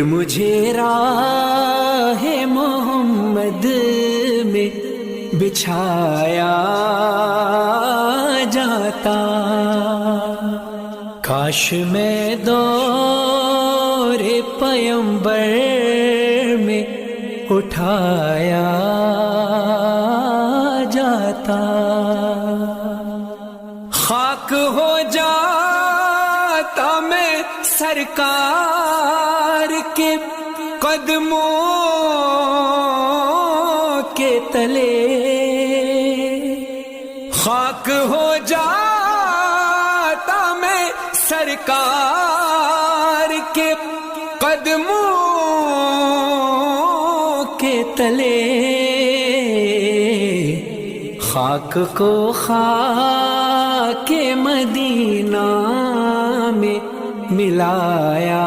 مجھے راہ محمد میں بچھایا جاتا، کاش میں دور پیمبر میں اٹھایا جاتا، خاک ہو جاتا میں سرکار کے قدموں کے تلے، خاک ہو جاتا میں سرکار کے قدموں کے تلے، خاک کو خاک مدینہ میں ملایا